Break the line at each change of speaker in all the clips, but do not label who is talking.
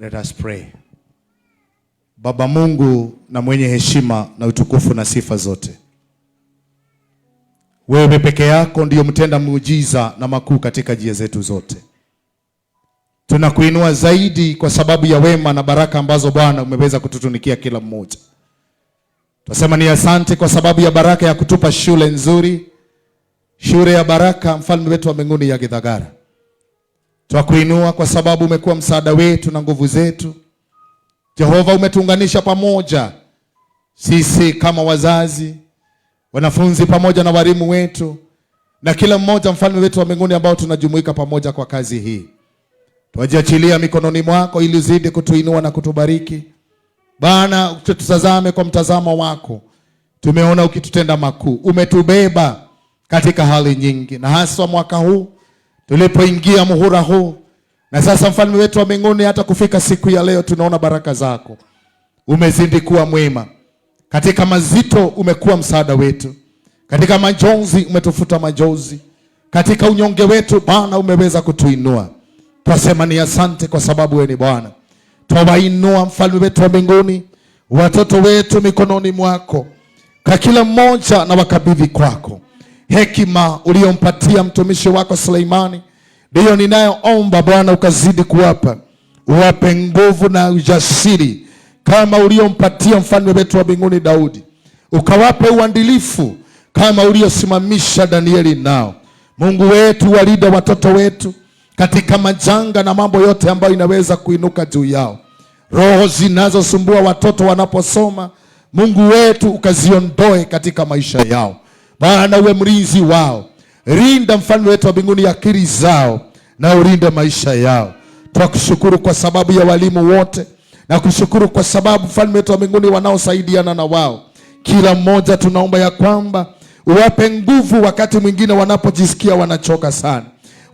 Let us pray. Baba Mungu na mwenye heshima na utukufu na sifa zote, wewe peke yako ndiyo mtenda muujiza na makuu katika njia zetu zote. Tunakuinua zaidi kwa sababu ya wema na baraka ambazo Bwana umeweza kututunikia kila mmoja. Tunasema ni asante kwa sababu ya baraka ya kutupa shule nzuri, shule ya baraka, mfalme wetu wa mbinguni ya Githagara. Tunakuinua kwa sababu umekuwa msaada wetu na nguvu zetu. Jehova, umetuunganisha pamoja sisi kama wazazi, wanafunzi pamoja na walimu wetu na kila mmoja, mfalme wetu wa mbinguni, ambao tunajumuika pamoja kwa kazi hii. Tuajiachilia mikononi mwako ili uzidi kutuinua na kutubariki. Bwana, tutazame kwa mtazamo wako. Tumeona ukitutenda makuu. Umetubeba katika hali nyingi, na hasa mwaka huu tulipoingia muhula huu. Na sasa mfalme wetu wa mbinguni, hata kufika siku ya leo tunaona baraka zako. Umezidi kuwa mwema. Katika mazito umekuwa msaada wetu. Katika majonzi umetufuta majonzi. Katika unyonge wetu Bwana umeweza kutuinua. Twasema ni asante kwa sababu wewe ni Bwana. Twawainua mfalme wetu wa mbinguni, watoto wetu mikononi mwako. Kwa kila mmoja na wakabidhi kwako. Hekima uliyompatia mtumishi wako Suleimani, ndiyo ninayoomba Bwana ukazidi kuwapa. Uwape nguvu na ujasiri kama uliyompatia mfalme wetu wa mbinguni Daudi. Ukawape uadilifu kama uliosimamisha Danieli nao. Mungu wetu, walinde watoto wetu katika majanga na mambo yote ambayo inaweza kuinuka juu yao. Roho zinazosumbua watoto wanaposoma, Mungu wetu ukaziondoe katika maisha yao. Bwana, uwe mlinzi wao. Rinda mfalme wetu wa mbinguni akili zao na ulinde maisha yao. Tunakushukuru kwa sababu ya walimu wote, na kushukuru kwa sababu mfalme wetu wa mbinguni wanaosaidiana na wao. Kila mmoja tunaomba ya kwamba uwape nguvu wakati mwingine wanapojisikia wanachoka sana.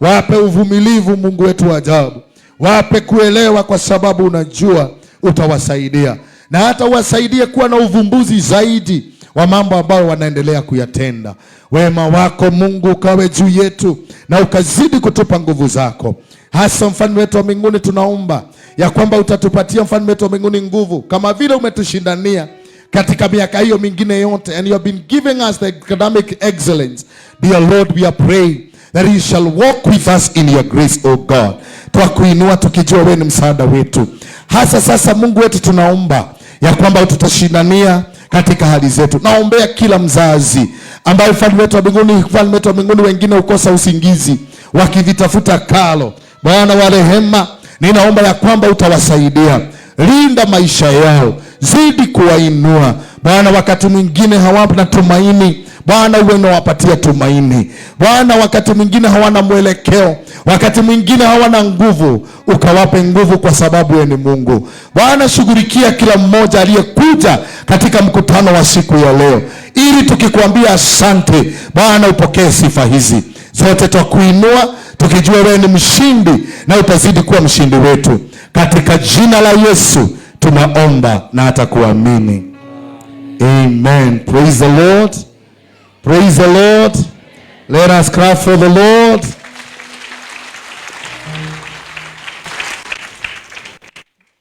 Wape uvumilivu, Mungu wetu wa ajabu. Wape kuelewa kwa sababu unajua utawasaidia. Na hata uwasaidie kuwa na uvumbuzi zaidi wa mambo ambayo wanaendelea kuyatenda. Wema wako Mungu ukawe juu yetu na ukazidi kutupa nguvu zako. Hasa mfalme wetu wa mbinguni tunaomba ya kwamba utatupatia mfalme wetu wa mbinguni nguvu kama vile umetushindania katika miaka hiyo mingine yote, and you have been giving us the academic excellence. Dear Lord, we are praying that you shall walk with us in your grace, O God. Twakuinua tukijua wewe ni msaada wetu. Hasa sasa Mungu wetu tunaomba ya kwamba ututashindania katika hali zetu. Naombea kila mzazi ambaye mfalme wetu wa mbinguni wengine ukosa usingizi wakivitafuta kalo. Bwana wa rehema, ninaomba ya kwamba utawasaidia. Linda maisha yao, zidi kuwainua. Bwana, wakati mwingine hawana tumaini, Bwana uwe unawapatia tumaini. Bwana, wakati mwingine hawana mwelekeo, wakati mwingine hawana nguvu, ukawape nguvu kwa sababu wewe ni Mungu. Bwana, shughulikia kila mmoja aliyekuja katika mkutano wa siku ya leo, ili tukikuambia asante. Bwana, upokee sifa hizi zote. Twakuinua tukijua wewe ni mshindi na utazidi kuwa mshindi wetu. Katika jina la Yesu tunaomba na hata kuamini. Amen. Praise the Lord. Praise the Lord. Let us clap for the Lord.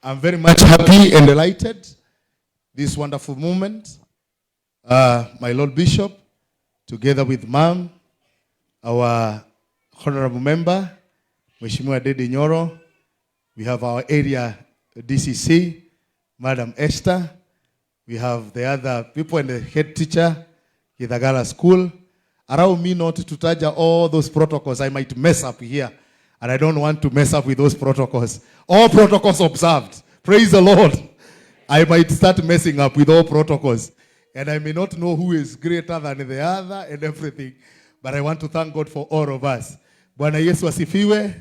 I'm very much happy and delighted this wonderful moment. My Lord Bishop, together with Mom, our honorable member, Mheshimiwa Dedi Nyoro, we have our area DCC, Madam Esther, we have the other people and the head teacher, Githagara School. Allow me not to touch all those protocols. I might mess up here, and I don't want to mess up with those protocols. All protocols observed. Praise the Lord. I might start messing up with all protocols, and I may not know who is greater than the other and everything. But I want to thank God for all of us. Bwana Yesu asifiwe.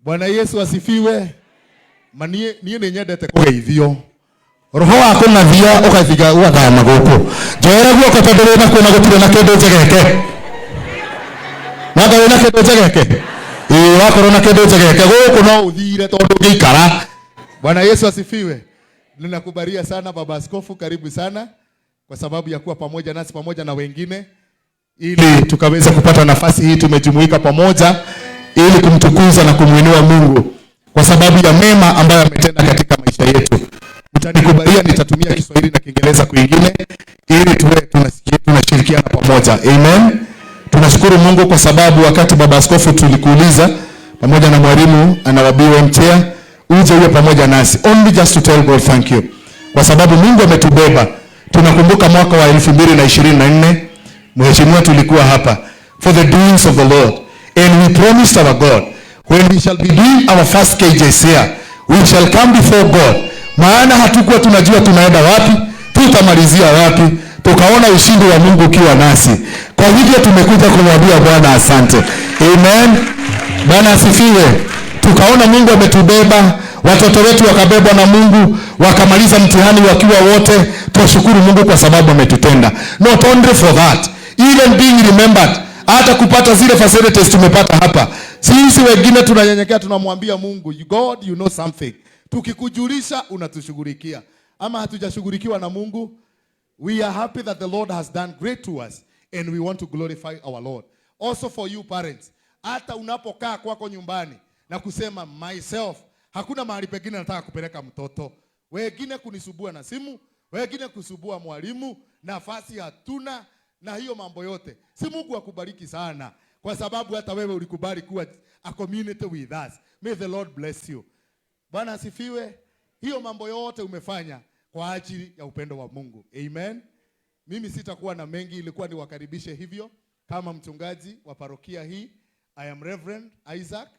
Bwana Yesu asifiwe. Manie nyendete kugeithio. Roho wako nathia ukathiga ugathama guku. Joera guoko tondũ na kwĩna gũtirĩ na kĩndũ njegeke. Wanga wĩna kĩndũ njegeke. Wakorwo na kĩndũ njegeke gũkũ no ũthire tondũ ngĩikara. Bwana Yesu asifiwe. Ninakubaria sana Baba Askofu, karibu sana kwa sababu ya kuwa pamoja nasi pamoja na wengine ili tukaweza kupata nafasi hii. Tumejumuika pamoja ili kumtukuza na kumuinua Mungu. kwa sababu ya mema ambayo ametenda katika maisha yetu. Mtanikubalia nitatumia Kiswahili na Kiingereza kwingine ili tuwe tunashirikiana pamoja. Amen. Tunashukuru Mungu kwa sababu wakati baba askofu tulikuuliza pamoja na mwalimu anawabiwa mtea uje uwe pamoja nasi. Only just to tell God thank you. Kwa sababu Mungu ametubeba. Tunakumbuka mwaka wa 2024 mheshimiwa tulikuwa hapa for the doings of the Lord, and we promised our God when we shall be doing our first KJs here we shall come before God. Maana hatukuwa tunajua tunaenda wapi, tutamalizia wapi. Tukaona ushindi wa Mungu ukiwa nasi. Kwa hivyo tumekuja kumwambia Bwana asante. Amen. Bwana asifiwe. Tukaona Mungu ametubeba, watoto wetu wakabebwa na Mungu, wakamaliza mtihani wakiwa wote. Tunashukuru Mungu kwa sababu ametutenda. Not only for that, even being remembered, hata kupata zile facilities tumepata hapa. Sisi wengine tunanyenyekea, tunamwambia Mungu, God, you know something. Tukikujulisha unatushughulikia. Ama hatujashughulikiwa na Mungu. We are happy that the Lord has done great to us and we want to glorify our Lord. Also for you parents, hata unapokaa kwako nyumbani na kusema myself, hakuna mahali pengine nataka kupeleka mtoto. Wengine kunisubua na simu, wengine kusubua mwalimu, nafasi hatuna na hiyo mambo yote. Si Mungu akubariki sana kwa sababu hata wewe ulikubali kuwa a community with us. May the Lord bless you. Bwana asifiwe. Hiyo mambo yote umefanya kwa ajili ya upendo wa Mungu. Amen. Mimi sitakuwa na mengi, ilikuwa niwakaribishe hivyo kama mchungaji wa parokia hii. I am Reverend Isaac.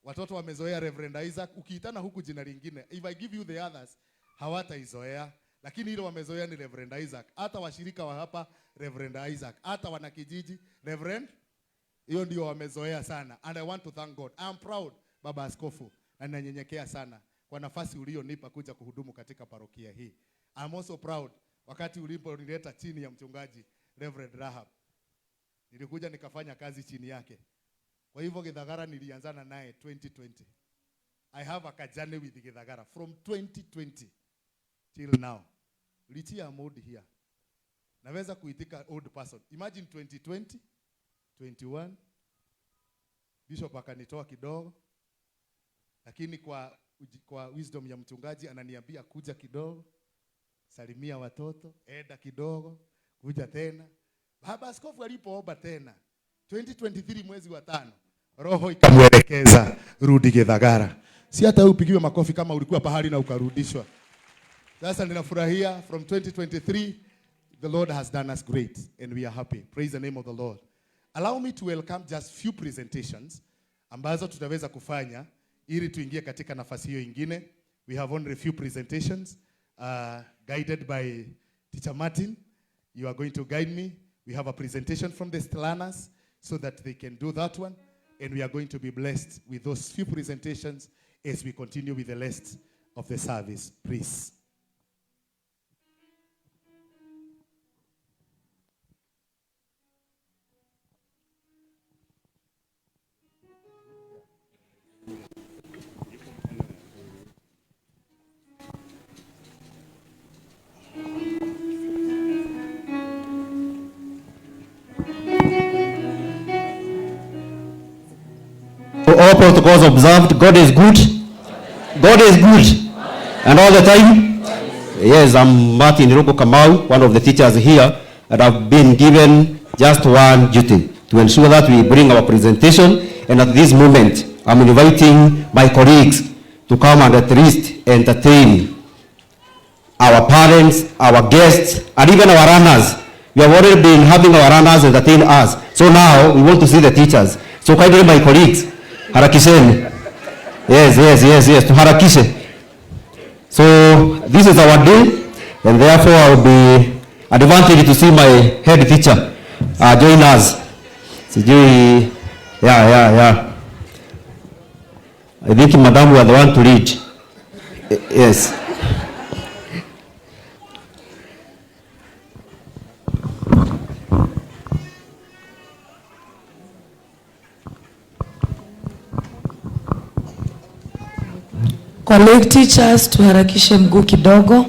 Watoto wamezoea Reverend Isaac. Ukiitana huku jina lingine, if I give you the others, hawataizoea. Lakini hilo wamezoea ni Reverend Isaac. Hata washirika wa hapa Reverend Isaac. Hata wanakijiji Reverend. Hiyo ndio wamezoea sana. And I want to thank God. I am proud baba askofu. Na nanyenyekea sana kwa nafasi ulionipa kuja kuhudumu katika parokia hii. I'm also proud wakati uliponileta chini ya mchungaji Reverend Rahab. Nilikuja nikafanya kazi chini yake. Kwa hivyo Githagara nilianzana naye 2020. I have a journey with Githagara from 2020 till now. Litia mode here. Naweza kuitika old person. Imagine 2020, 21. Bishop akanitoa kidogo. Lakini kwa wisdom ya mchungaji ananiambia kuja kidogo, salimia watoto, eda kidogo, kuja tena. Baba askofu alipoomba tena 2023 mwezi wa 5, Roho ikamwelekeza rudi Githagara. Si hata upigiwe makofi kama ulikuwa pahali na ukarudishwa. Sasa ninafurahia from 2023 the Lord has done us great and we are happy. Praise the name of the Lord. Allow me to welcome just few presentations ambazo tutaweza kufanya ili tuingie katika nafasi hiyo ingine. We have only a few presentations guided by Teacher Martin. You are going to guide me. We have a presentation from the Stellanas so that they can do that one. And we are going to be blessed with those few presentations as we continue with the rest of the service. Please.
All protocols observed. God is good. God is good. And all the time? Yes, I'm Martin Iroko Kamau, one of the teachers here, and I've been given just one duty, to ensure that we bring our presentation. And at this moment, I'm inviting my colleagues to come and at least entertain our parents, our guests, and even our runners. We have already been having our runners entertain us. So now, we want to see the teachers. So kindly, my colleagues, harakisheni. Yes, tuharakishe. So this is our day, and therefore I will be advantaged to see my head teacher join us. Sijui, yeah. I think madam we are the one to lead. Yes.
Colleague teachers, tuharakishe mguu kidogo.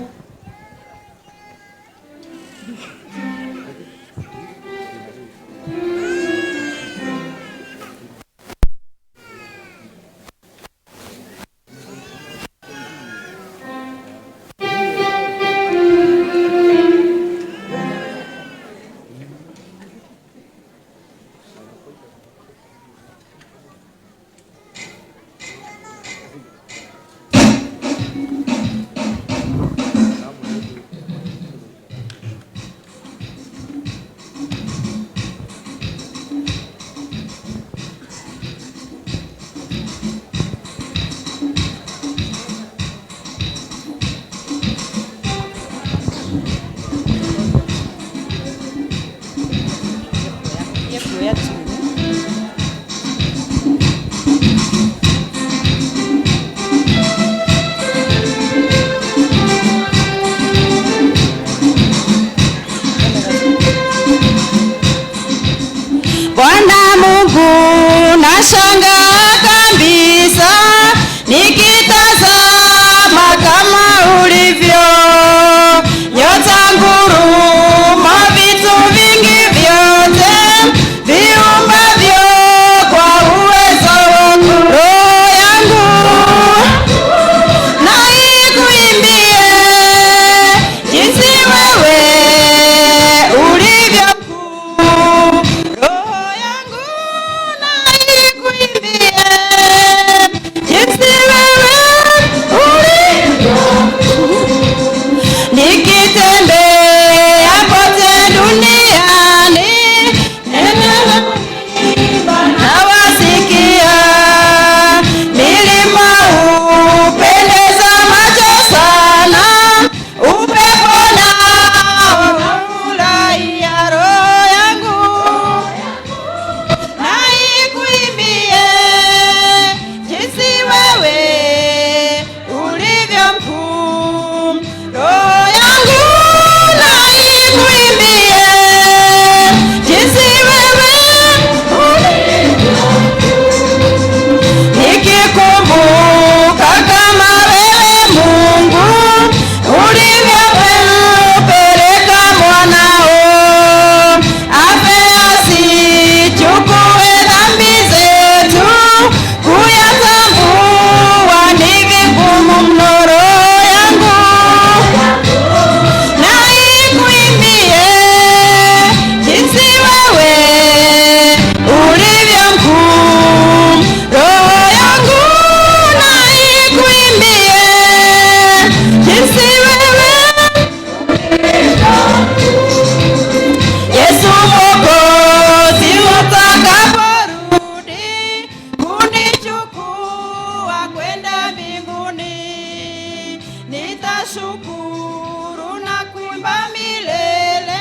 tutashukuru na kuimba milele,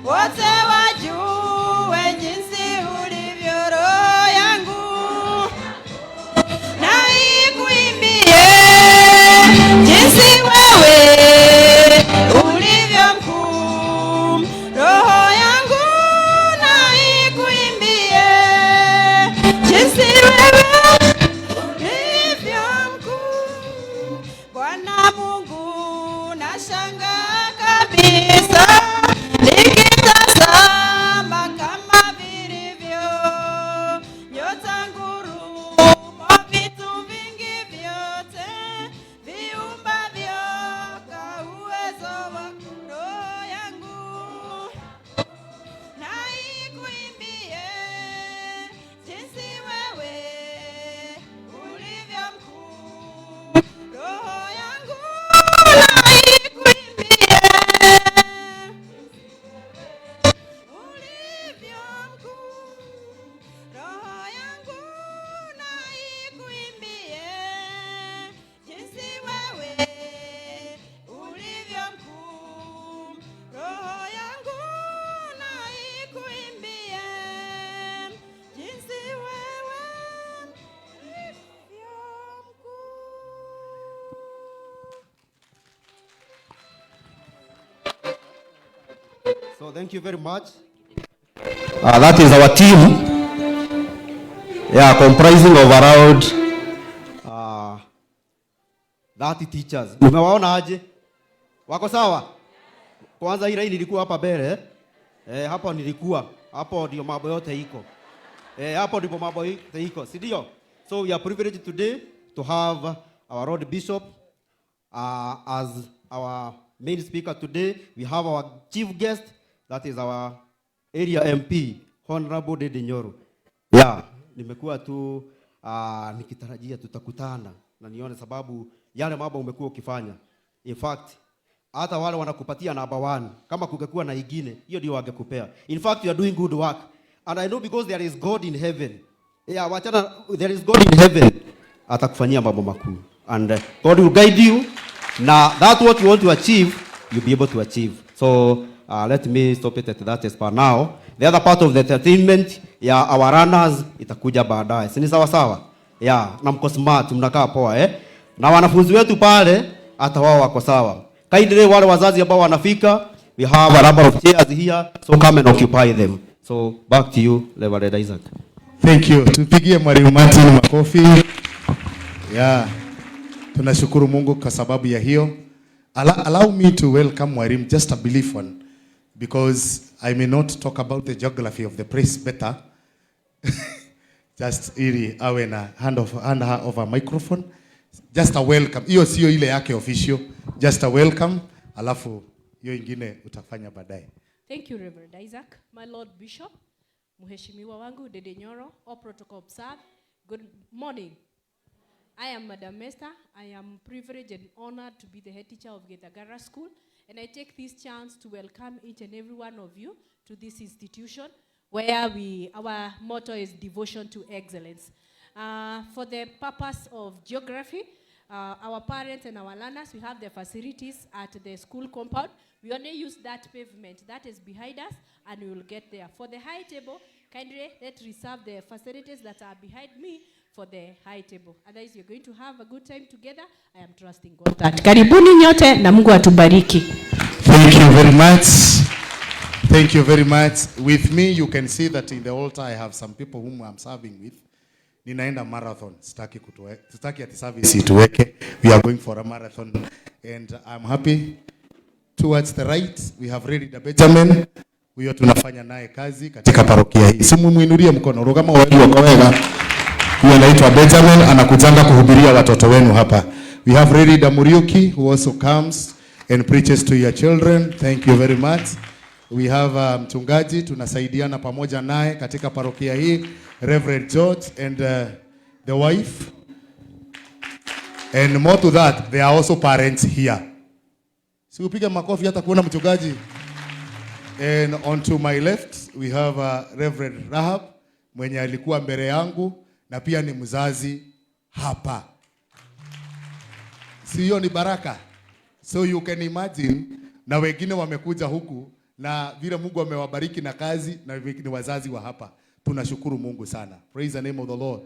wote wajue jinsi ulivyo roho yangu, na ikuimbie jinsi wewe ulivyo mkuu. Roho yangu na ikuimbie jinsi wewe ulivyo mkuu. Bwana Mungu, nashangaa kabisa nikitazama kama vilivyo nyota, ngurumo, vitu vingi vyote viumbavyo kwa uwezo wako. Roho yangu na ikuimbie jinsi wewe ulivyo mkuu. Roho yangu na ikuimbie ulivyo mkuu. Roho yangu na ikuimbie jinsi wewe ulivyo mkuu. Roho yangu na ikuimbie jinsi wewe ulivyo mkuu.
So thank you very much. That is our team. Yeah, comprising of around 30 teachers. Umewaona aje? Wako sawa? Kwanza ile nilikuwa hapa mbele. Hapo nilikuwa. Hapo ndio mambo yote iko. Hapo ndipo mambo yote iko. Si ndio? So we are privileged today to have our Lord Bishop as our main speaker today. We have our chief guest, that is our area MP, Honorable Dede Nyoro. Yeah, nimekuwa tu nikitarajia tutakutana na nione sababu yale mambo umekuwa ukifanya. In fact, hata wale wanakupatia number 1, kama kungekuwa na ingine, hiyo ndio wangekupea. In fact, you are doing good work. And I know because there is God in heaven. Yeah, wachana, there is God in heaven. Atakufanyia mambo makuu. And God will guide you. Now, that's what you want to achieve, you'll be able to achieve. So, let me stop it at that as per now. The other part of the entertainment, yeah, our runners, itakuja baadaye. Si ni sawa sawa? Yeah, na mko smart, mnakaa poa Na wanafunzi wetu pale, hata wao wako sawa. Kindly wale wazazi ambao wanafika, we have a number of chairs here, so come and occupy them. So, back to you, Reverend Isaac.
Thank you. Tupigie Mwalimu Martin makofi. Yeah. Tunashukuru Mungu kwa sababu ya hiyo. Allow me to welcome Mwalimu, just a brief one, because I may not talk about the geography of the place better. Just ili awe na hand over microphone. Just a welcome. Hiyo sio ile yake official. Just a welcome. Alafu hiyo ingine utafanya baadaye.
Thank you, Reverend Isaac. My Lord Bishop, Mheshimiwa wangu Dede Nyoro, all protocol observed. Good morning. I am Madam Esther. I am privileged and honored to be the head teacher of Gethagara School, and I take this chance to welcome each and every one of you to this institution where our motto is devotion to excellence. For the purpose of geography, our parents and our learners, we have the facilities at the school compound. We only use that pavement that is behind us, and we will get there. For the high table, kindly let's reserve the facilities that are behind me for the high table. Otherwise, you're going to have a good time together. I am trusting God that. Karibuni nyote na Mungu atubariki.
Thank you very much. Thank you very much. With me, you can see that in the altar I have some people whom I'm serving with. Ninaenda marathon. Sitaki ati service ituweke. We are going for a marathon. And I'm happy. Towards the right, we have ready the Benjamin. Huyo tunafanya naye kazi katika parokia hii. Simu muinulie mkono. Kama wewe wakaweka. Huyo anaitwa Benjamin, anakujanga kuhubiria watoto wenu hapa. We have Redi Damuriuki who also comes and preaches to your children. Thank you very much. We have mchungaji tunasaidiana pamoja naye katika parokia hii, Reverend George and the wife. And more to that, there are also parents here. Si upige makofi hata kuona mchungaji. And on to my left, we have Reverend Rahab mwenye alikuwa mbele yangu na pia ni mzazi hapa. Si hiyo ni baraka? So you can imagine, na wengine wamekuja huku na vile Mungu amewabariki na kazi na ni wazazi wa hapa. Tunashukuru Mungu sana. Praise the name of the Lord.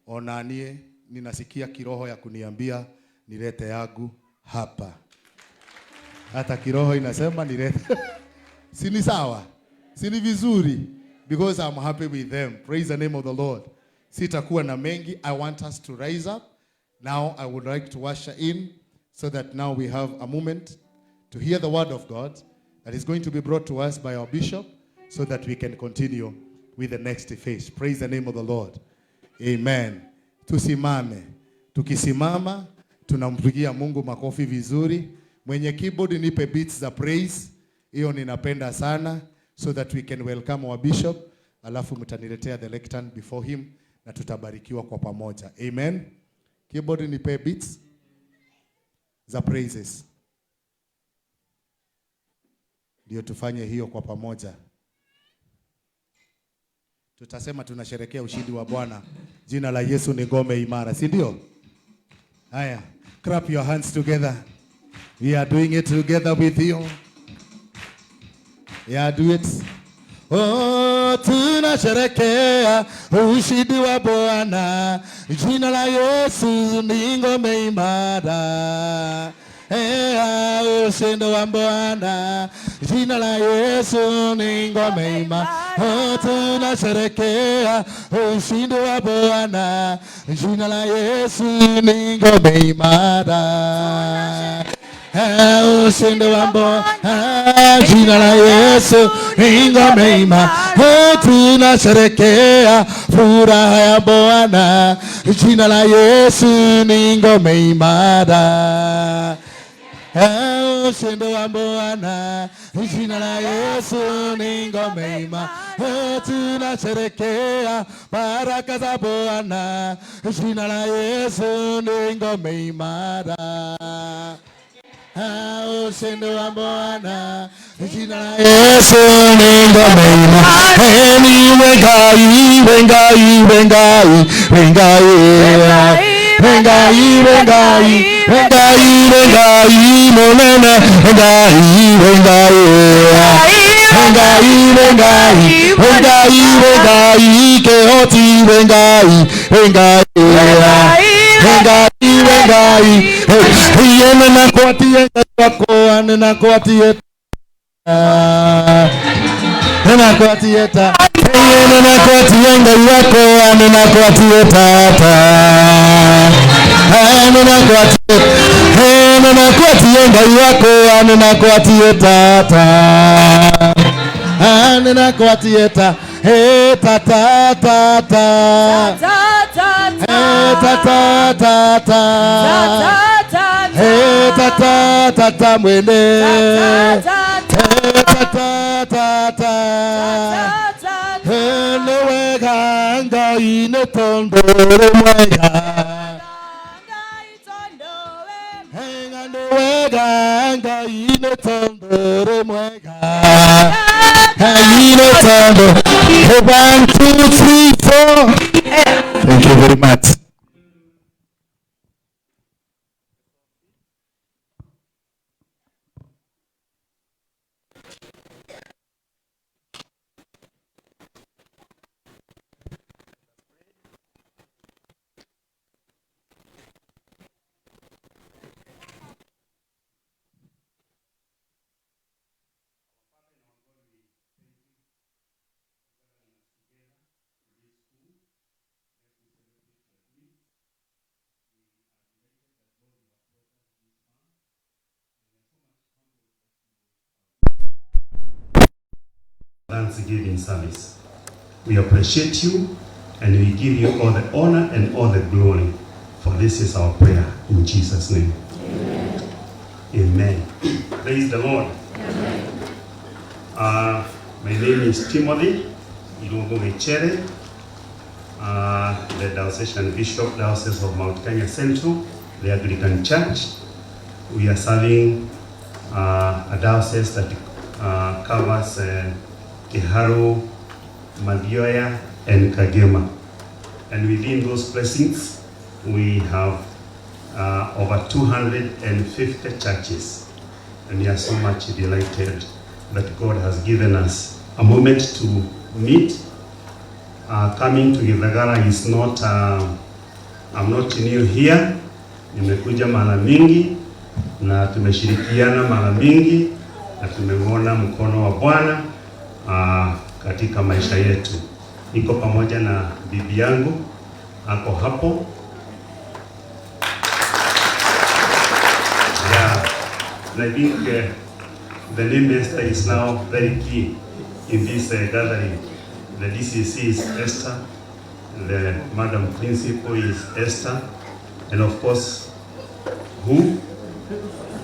Onanie, ninasikia kiroho ya kuniambia nilete yangu hapa. Hata kiroho inasema nilete. Si ni sawa? Si ni vizuri? Because I'm happy with them. Praise the name of the Lord. Sitakuwa na mengi. I want us to rise up. Now I would like to usher in so that now we have a moment to hear the word of God that is going to be brought to us by our bishop so that we can continue with the next phase. Praise the name of the Lord. Amen. Tusimame. Tukisimama, tunampigia Mungu makofi vizuri. Mwenye keyboard nipe beats za praise. Hiyo ninapenda sana, so that we can welcome our bishop. Alafu mtaniletea the lectern before him na tutabarikiwa kwa pamoja. Amen. Keyboard nipe beats za praises. Ndio tufanye hiyo kwa pamoja. Tutasema tunasherehekea ushindi wa Bwana. Jina la Yesu ni ngome imara, si ndio? Haya, clap your hands together. We are doing it together with you. Yeah, do it. Oh, tunasherehekea ushindi wa Bwana. Jina la Yesu ni ngome imara. Ushindi wa Bwana. Jina la Yesu ni ngome imara. Oh, tunasherehekea ushindi wa Bwana. Jina la Yesu ni ngome imara. Ushindi wa Bwana. Jina la Yesu ni ngome imara. Tunasherehekea furaha ya Bwana. Jina la Yesu ni ngome imara. Ushindi wa Bwana. Jina la Yesu ni ngome imara. Tunasherehekea baraka za Bwana. Jina la Yesu ni ngome imara. Ushindi wa Bwana. Jina la Yesu ni ngome imara. Wengai, wengai, wengai, wengai, wengai, wengai, wengai, wengai, monene, wengai, wengai, wengai, wengai, wengai, wengai, keoti, wengai, wengai, wengai, wengai, yene na kuatie wako, ane na kuatie, na kuatie ta, yene na kuatie ngai wako, ane na kuatie tata, ane na kuatie, ane na kuatie ngai wako, ane na kuatie tata, ane na kuatie ta, tata tata, tata tata, tata tata mwene, tata tata, wega ngai ne tondore mwega, wega ngai ne tondore mwega, ngai ne tondore. 1, 2, 3, 4. Thank you very much.
Thanksgiving service. We appreciate you and we give you all the honor and all the glory, for this is our prayer in Jesus' name. Amen. Amen. Praise the Lord. Amen. My name is Timothy Irungu Gichere, the Diocesan Bishop, Diocese of Mount Kenya Central, the Anglican Church. We are serving a diocese that covers Kiharu, Madioya, and Kagema. And within those blessings, we have over 250 churches. And we are so much delighted that God has given us a moment to meet. Coming to Githagara is not, I'm not new here. Nimekuja mara mingi na tumeshirikiana mara mingi na tumeona mkono wa Bwana katika maisha yetu. Niko pamoja na bibi yangu ako hapo. Yeah, and I think the name Esther is now very key in this gathering. The DCC is Esther, the Madam Principal is Esther, and of course, who?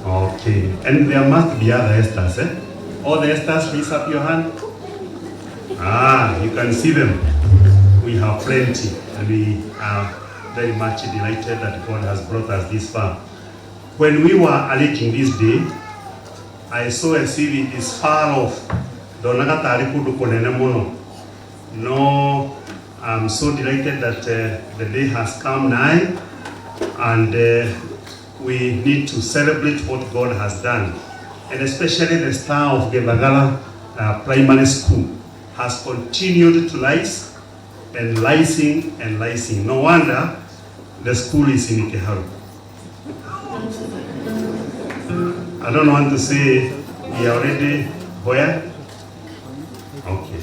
Okay, and there must be other Esthers, eh? All the Esthers, raise up your hand. You can see them. We have plenty, and we are very much delighted that God has brought us this far. When we were alleging this day, I saw a city is far off. No, I'm so delighted that the day has come nigh, and we need to celebrate what God has done. And especially the star of Githagara Primary School has continued to rise and rising and rising. No wonder the school is in Ikeharu. I don't want to say we are already where? Okay.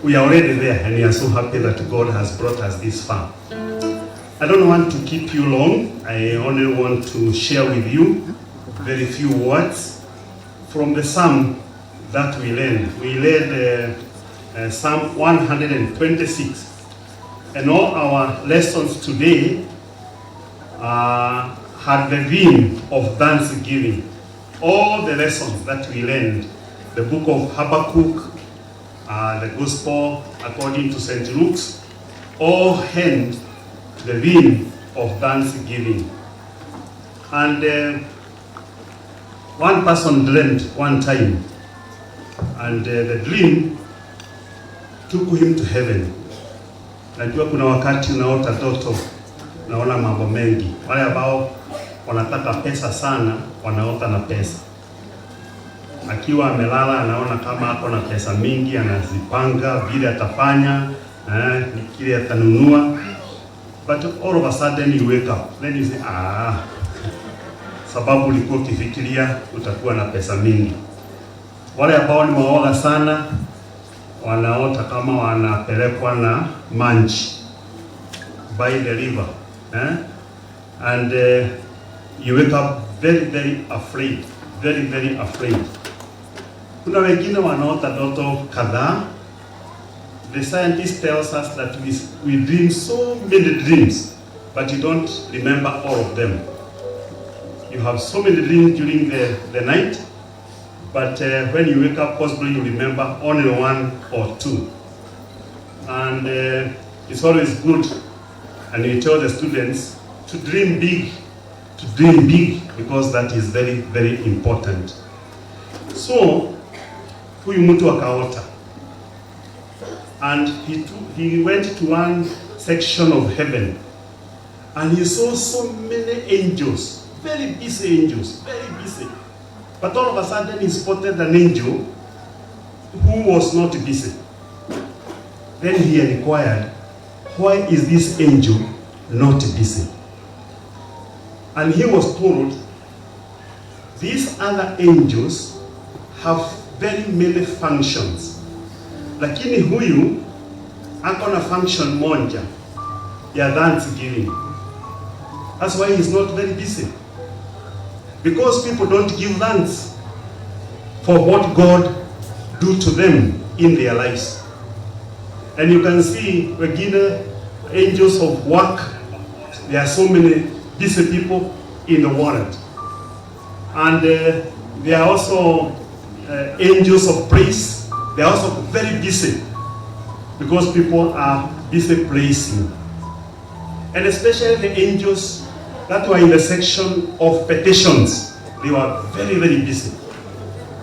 We are already there, and we are so happy that God has brought us this far. I don't want to keep you long. I only want to share with you very few words from the psalm that we learned. We learned Psalm 126, and all our lessons today had the theme of thanksgiving. All the lessons that we learned, the book of Habakkuk, the Gospel according to St. Luke's, all held the theme of thanksgiving. And one person dreamed one time, and the dream took him to heaven. Najua kuna wakati unaota ndoto, naona mambo mengi. Wale ambao wanataka pesa sana, wanaota na pesa. Akiwa amelala anaona kama ako na pesa mingi, anazipanga vile atafanya, kile atanunua. But all of a sudden you wake up, then you say, sababu ulikuwa ukifikiria utakuwa na pesa mingi. Wale ambao ni waoga sana, wanaota kama wanapelekwa na manji by the river, and you wake up very, very afraid, very, very afraid. Kuna wengine wanaota ndoto kadhaa. The scientist tells us that we dream so many dreams, but you don't remember all of them. You have so many dreams during the night, but when you wake up, possibly you remember only one or two. And it's always good, and we tell the students to dream big, because that is very, very important. So, huyu mtu akaota, and he went to one section of heaven, and he saw so many angels, very busy angels, very busy. But all of a sudden he spotted an angel who was not busy. Then he inquired, why is this angel not busy? And he was told, these other angels have very many functions, lakini huyu ako na function moja ya thanksgiving. That's why he's not very busy, because people don't give thanks for what God do to them in their lives. And you can see wengine angels of work. There are so many busy people in the world, and there are also angels of praise. They are also very busy, because people are busy praising. And especially the angels that were in the section of petitions, they were very, very busy.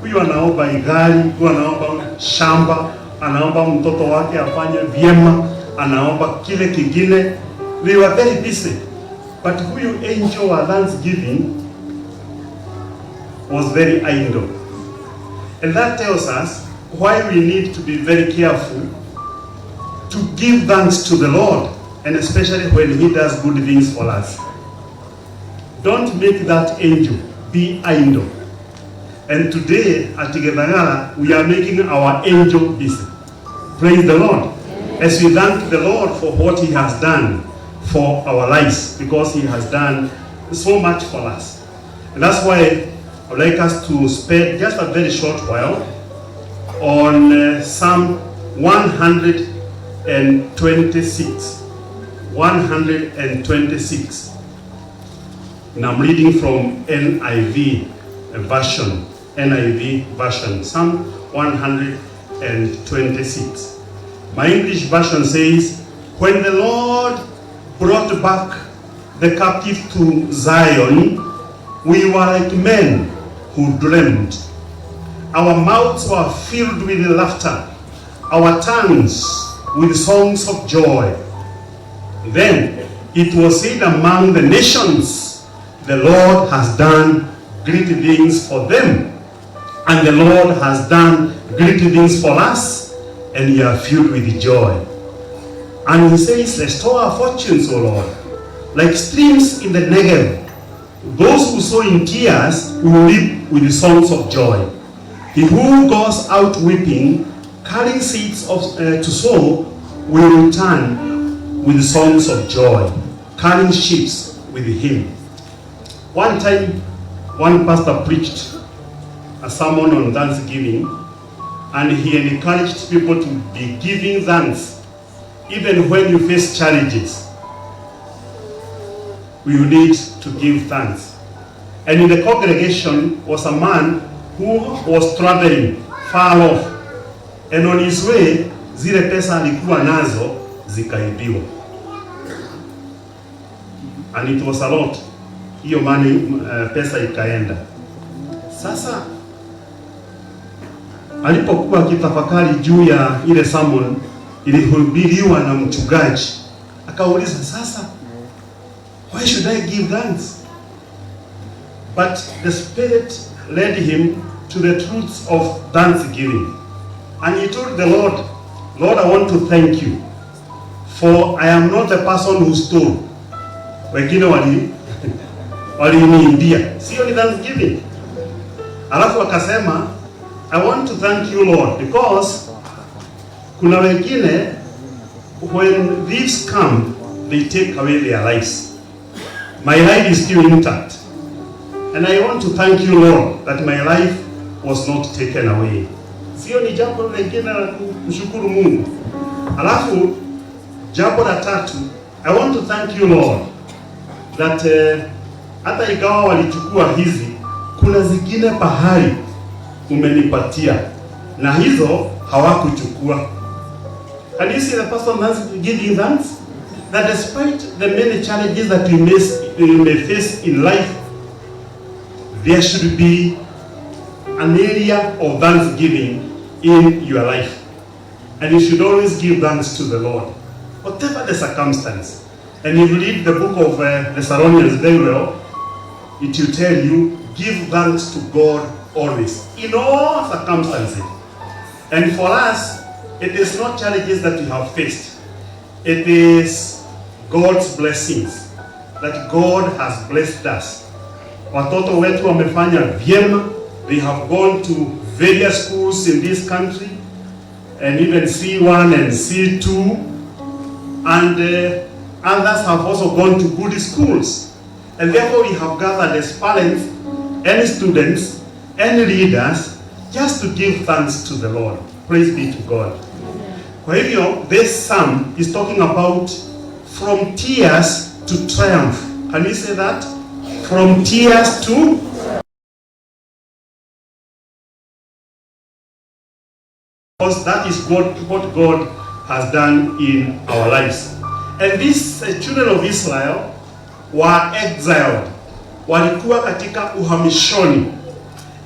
Huyu anaomba gari, huyu anaomba shamba, anaomba mtoto wake afanye vyema, anaomba kile kingine. They were very busy. But huyu angel wa thanksgiving was very idle. And that tells us why we need to be very careful to give thanks to the Lord, and especially when He does good things for us. Don't make that angel be idle. And today at Gethagara, we are making our angel busy. Praise the Lord. As we thank the Lord for what He has done for our lives, because He has done so much for us. And that's why I would like us to spend just a very short while on Psalm 126. 126. And I'm reading from NIV version. NIV version. Psalm 126. My English version says, when the Lord brought back the captive to Zion, we were like men who dreamed. Our mouths were filled with laughter, our tongues with songs of joy. Then it was said among the nations, the Lord has done great things for them, and the Lord has done great things for us, and we are filled with joy. And He says, restore our fortunes, O Lord, like streams in the Negev. Those who sow in tears will reap with the songs of joy. He who goes out weeping, carrying seeds to sow, will return with the songs of joy, carrying sheaves with him. One time, one pastor preached a sermon on Thanksgiving, and he encouraged people to be giving thanks even when you face challenges. We need to give thanks. And in the congregation was a man who was traveling far off, and on his way zile pesa alikuwa nazo zikaibiwa, and it was a lot. Hiyo money pesa ikaenda. Sasa alipokuwa akitafakari juu ya ile sermon ilihubiriwa na mchungaji, akauliza, sasa why should I give thanks? But the Spirit led him to the truths of thanksgiving. And he told the Lord, Lord, I want to thank you, for I am not the person who stole. Wengine waliniimbia. Sio ni thanksgiving. Alafu akasema, I want to thank you, Lord, because kuna wengine, when thieves come, they take away their lives. My life is still intact. And I want to thank you, Lord, that my life was not taken away. Sio ni jambo lingine la kumshukuru Mungu. Alafu jambo la tatu, I want to thank you, Lord, that hata ingawa walichukua hizi, kuna zingine pahali umenipatia na hizo hawakuchukua. And you see the person that's giving thanks, that despite the many challenges that you may face in life, there should be an area of thanksgiving in your life. And you should always give thanks to the Lord, whatever the circumstance. And if you read the book of Thessalonians very well, it will tell you, give thanks to God always, in all circumstances. And for us, it is not challenges that we have faced. It is God's blessings, that God has blessed us. Watoto wetu wamefanya vyema. They have gone to various schools in this country, and even C1 and C2, and others have also gone to good schools. And therefore we have gathered as parents and students and leaders just to give thanks to the Lord. Praise be to God. Kwa hivyo, this psalm is talking about from tears to triumph. Can you say that? From tears to... Because that is what God has done in our lives. And these children of Israel were exiled. Walikuwa katika uhamishoni.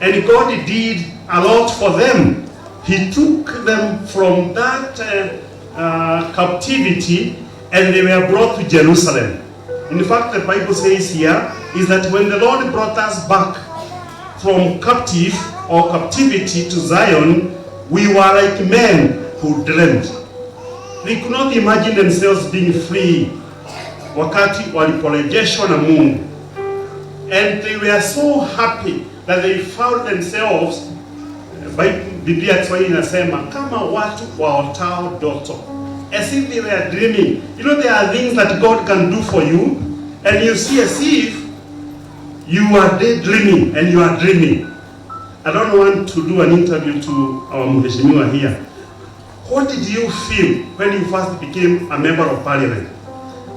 And God did a lot for them. He took them from that captivity, and they were brought to Jerusalem. In fact, the Bible says here is that when the Lord brought us back from captivity to Zion, we were like men who dreamed. They could not imagine themselves being free wakati waliporejeshwa na Mungu. And they were so happy that they found themselves, Biblia Kiswahili inasema kama watu waotao ndoto, as if they were dreaming. You know, there are things that God can do for you, and you see as if you are daydreaming and you are dreaming. I don't want to do an interview to our mheshimiwa here. What did you feel when you first became a member of parliament?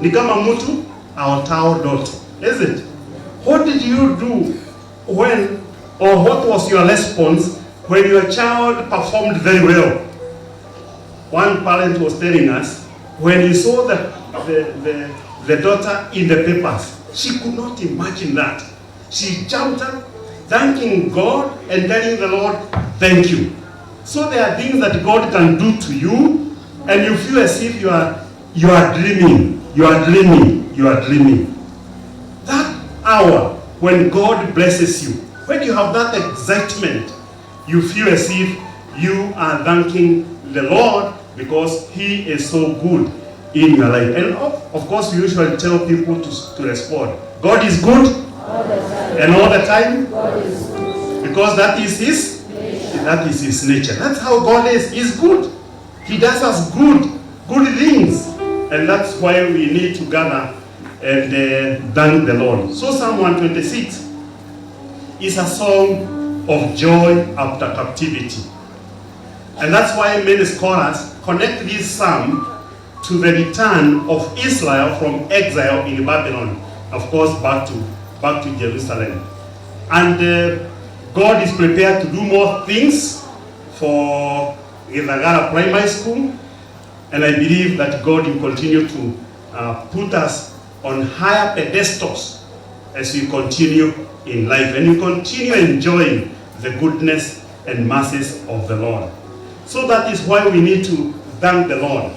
Ni kama mtu aotao ndoto, is it? What did you do when, or what was your response when your child performed very well? One parent was telling us, when he saw the daughter in the papers, she could not imagine that. She jumped up, thanking God and telling the Lord, thank you. So there are things that God can do to you, and you feel as if you are dreaming, you are dreaming, you are dreaming. That hour when God blesses you, when you have that excitement, you feel as if you are thanking the Lord because He is so good in your life. And of course, we usually tell people to respond. God is good and all the time, because that is His nature. That's how God is. He's good. He does us good things, and that's why we need to gather and thank the Lord. So Psalm 126 is a song of joy after captivity, and that's why many scholars connect this psalm to the return of Israel from exile in Babylon, of course back to Jerusalem. And God is prepared to do more things for Githagara Primary School, and I believe that God will continue to put us on higher pedestals as we continue in life, and we continue enjoying the goodness and mercies of the Lord. So that is why we need to thank the Lord.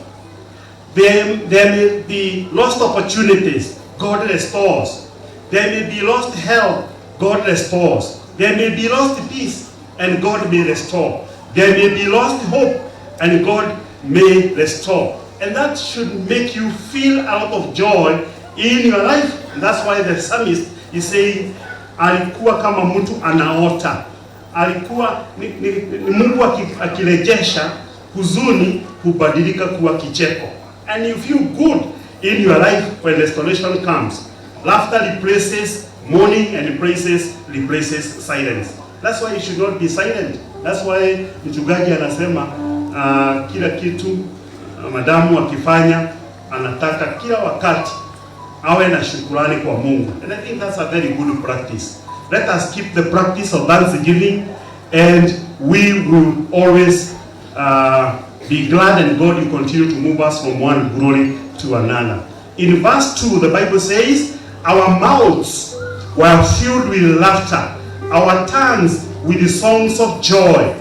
There may be lost opportunities, God restores. There may be lost health, God restores. There may be lost peace, and God may restore. There may be lost hope, and God may restore. And that should make you feel a lot of joy in your life. And that's why the psalmist is saying, alikuwa kama mtu anaota. Alikuwa ni Mungu akirejesha huzuni hubadilika kuwa kicheko. And you feel good in your life when restoration comes. Laughter replaces mourning, and replaces silence. That's why you should not be silent. That's why mchungaji anasema kila kitu madamu akifanya anataka kila wakati awe na shukrani kwa Mungu. And I think that's a very good practice. Let us keep the practice of thanksgiving, and we will always be glad, and God will continue to move us from one glory to another. In verse 2, the Bible says, our mouths were filled with laughter, our tongues with the songs of joy.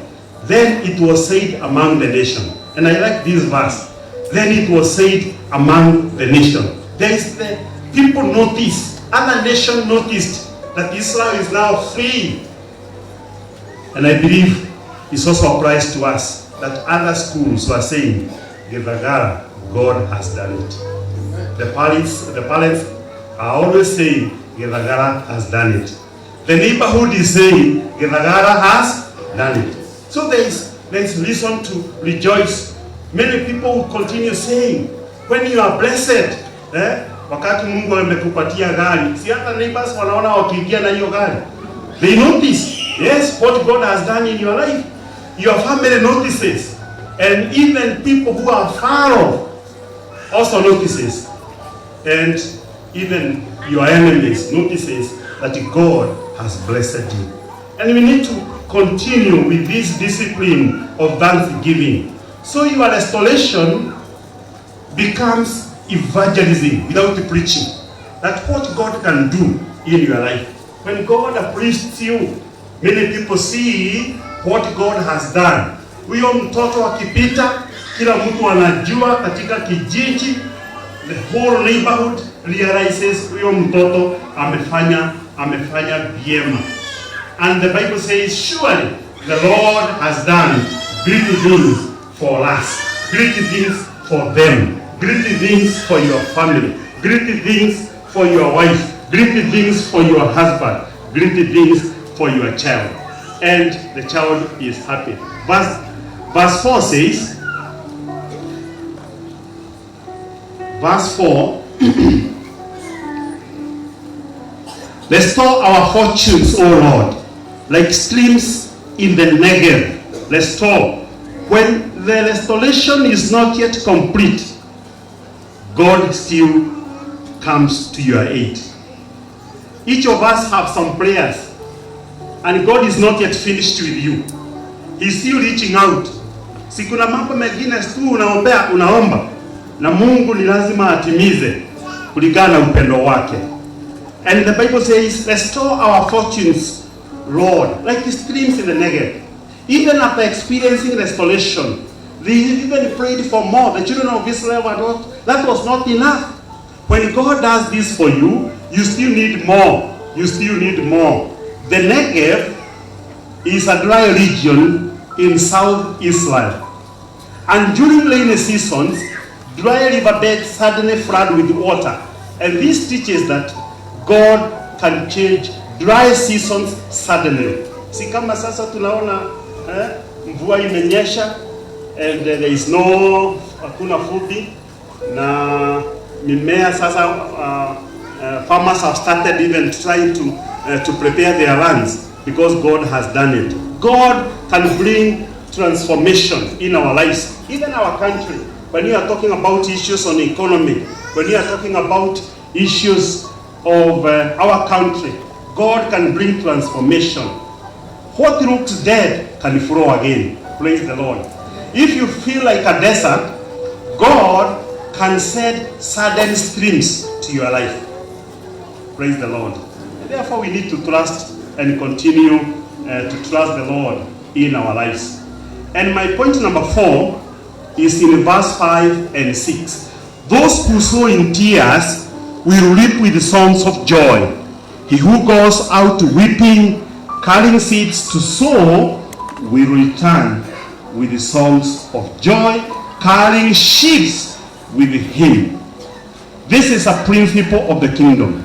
Then it was said among the nation. And I like this verse. Then it was said among the nation. There is the people noticed, other nation noticed that Israel is now free. And I believe it's also a surprise to us that other schools were saying, Githagara, God has done it. The parents are always saying, Githagara has done it. The neighborhood is saying, Githagara has done it. So there is reason to rejoice. Many people will continue saying, when you are blessed, wakati Mungu amekupatia gari, si hata neighbors wanaona wakiingia na hiyo gari. They notice, yes, what God has done in your life. Your family notices. And even people who are far off also notices. And even your enemies notices that God has blessed you. And we need to continue with this discipline of thanksgiving. So your restoration becomes evangelism without preaching. That's what God can do in your life. When God uplifts you, many people see what God has done. Huyo mtoto akipita, kila mtu anajua katika kijiji, the whole neighborhood, realizes huyo mtoto amefanya vyema. And the Bible says, surely the Lord has done great things for us, great things for them, great things for your family, great things for your wife, great things for your husband, great things for your child. And the child is happy. Verse 4 says, verse 4, restore our fortunes, O Lord, like streams in the Negev. Restore. When the restoration is not yet complete, God still comes to your aid. Each of us have some prayers, and God is not yet finished with you. He's still reaching out. Si kuna mambo mengine tu unaomba na Mungu ni lazima atimize kulingana na upendo wake. And the Bible says, restore our fortunes, Lord, like streams in the Negev. Even after experiencing restoration, they even prayed for more. The children of Israel were not, that was not enough. When God does this for you, you still need more. You still need more. The Negev is a dry region in South Israel. And during rainy seasons, dry riverbeds suddenly flood with water. And this teaches that God can change dry seasons suddenly. Si kama sasa tunaona mvua imenyesha and there is no hakuna vumbi na mimea sasa farmers have started even trying to prepare their lands because God has done it. God can bring transformation in our lives, even our country. When you are talking about issues on economy, when you are talking about issues of our country, God can bring transformation. What looks dead can flow again. Praise the Lord. If you feel like a desert, God can send sudden streams to your life. Praise the Lord. And therefore we need to trust and continue to trust the Lord in our lives. And my point number 4 is in verse 5 and 6. Those who sow in tears will reap with songs of joy. He who goes out weeping, carrying seeds to sow, will return with the songs of joy, carrying sheaves with him. This is a principle of the kingdom.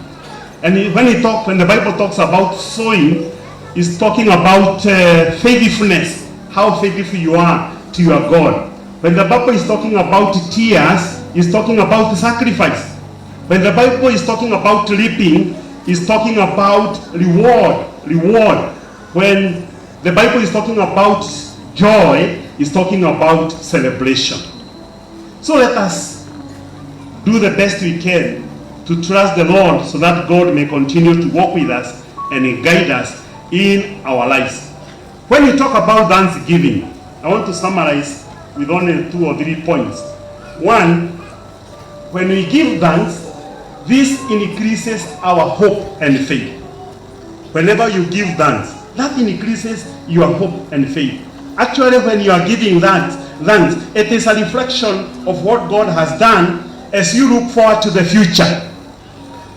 And when the Bible talks about sowing, it's talking about faithfulness, how faithful you are to your God. When the Bible is talking about tears, it's talking about sacrifice. When the Bible is talking about reaping, it's talking about reward. When the Bible is talking about joy, it's talking about celebration. So let us do the best we can to trust the Lord so that God may continue to walk with us and guide us in our lives. When we talk about thanksgiving, I want to summarize with only 2 or 3 points. One, when we give thanks, this increases our hope and faith. Whenever you give thanks, that increases your hope and faith. Actually, when you are giving thanks, it is a reflection of what God has done as you look forward to the future.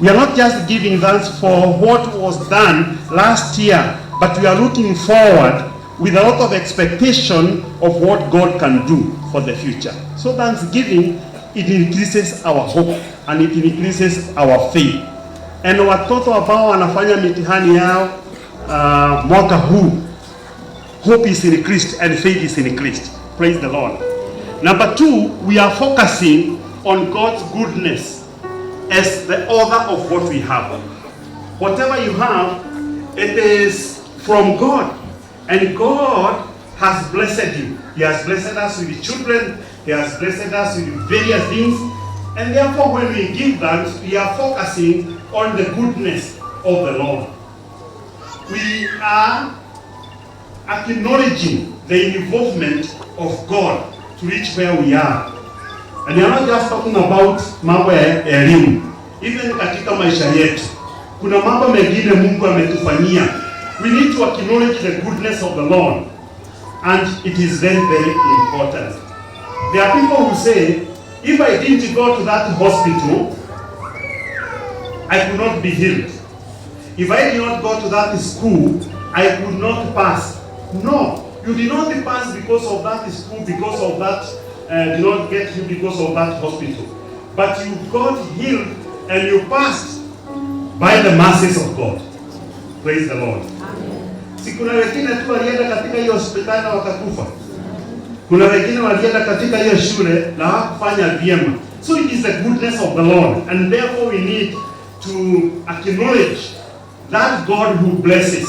We are not just giving thanks for what was done last year, but we are looking forward with a lot of expectation of what God can do for the future. So thanksgiving, it increases our hope and it increases our faith. And watoto ambao wanafanya mitihani yao mwaka huu, hope is increased and faith is increased. Praise the Lord. Number 2, we are focusing on God's goodness as the author of what we have. Whatever you have, it is from God. And God has blessed you. He has blessed us with children. He has blessed us with various things. And therefore, when we give thanks, we are focusing on the goodness of the Lord. We are acknowledging the involvement of God to reach where we are. And we are not just talking about mambo ya elimu. Even katika maisha yetu, kuna mambo mengine Mungu ametufanyia. We need to acknowledge the goodness of the Lord. And it is very, very important. There are people who say, if I didn't go to that hospital, I could not be healed. If I did not go to that school, I could not pass. No, you did not pass because of that school, because of that, did not get healed because of that hospital. But you got healed and you passed by the mercies of God. Praise the Lord. Si kuna wengine tu walienda katika hiyo hospitali na wakakufa. Kuna wengine walienda katika hiyo shule na hawakufanya vyema. So it is the goodness of the Lord, and therefore we need to acknowledge that God who blesses.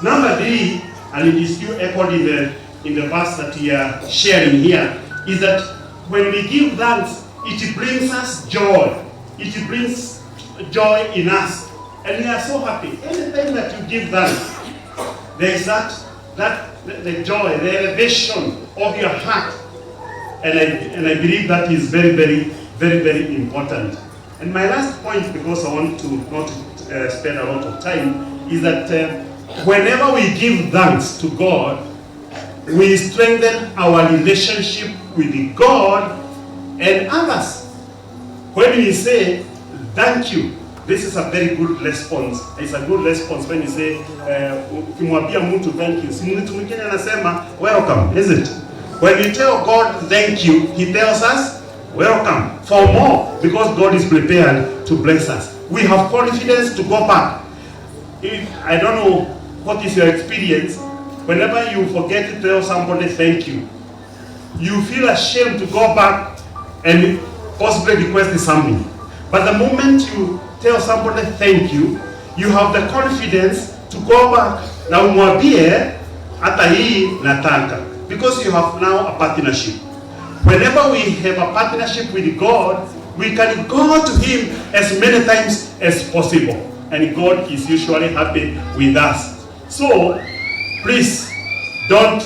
Number 3, and it is still echoed in the verse that we are sharing here, is that when we give thanks, it brings us joy. It brings joy in us, and we are so happy. Anytime that you give thanks, there is the joy, the elevation of your heart, and I believe that is very, very, very, very important. And my last point, because I want to not spend a lot of time, is that whenever we give thanks to God, we strengthen our relationship with God and others. When we say thank you, this is a very good response. It's a good response when you say, ukimwambia mtu thank you. Si mtu mwingine anasema welcome, is it? When you tell God thank you, He tells us welcome for more, because God is prepared to bless us. We have confidence to go back. I don't know what is your experience. Whenever you forget to tell somebody thank you, you feel ashamed to go back and possibly request something. But the moment you tell somebody thank you, you have the confidence to go back na umwambie hata hii nataka, because you have now a partnership. Whenever we have a partnership with God, we can go to Him as many times as possible, and God is usually happy with us. So please don't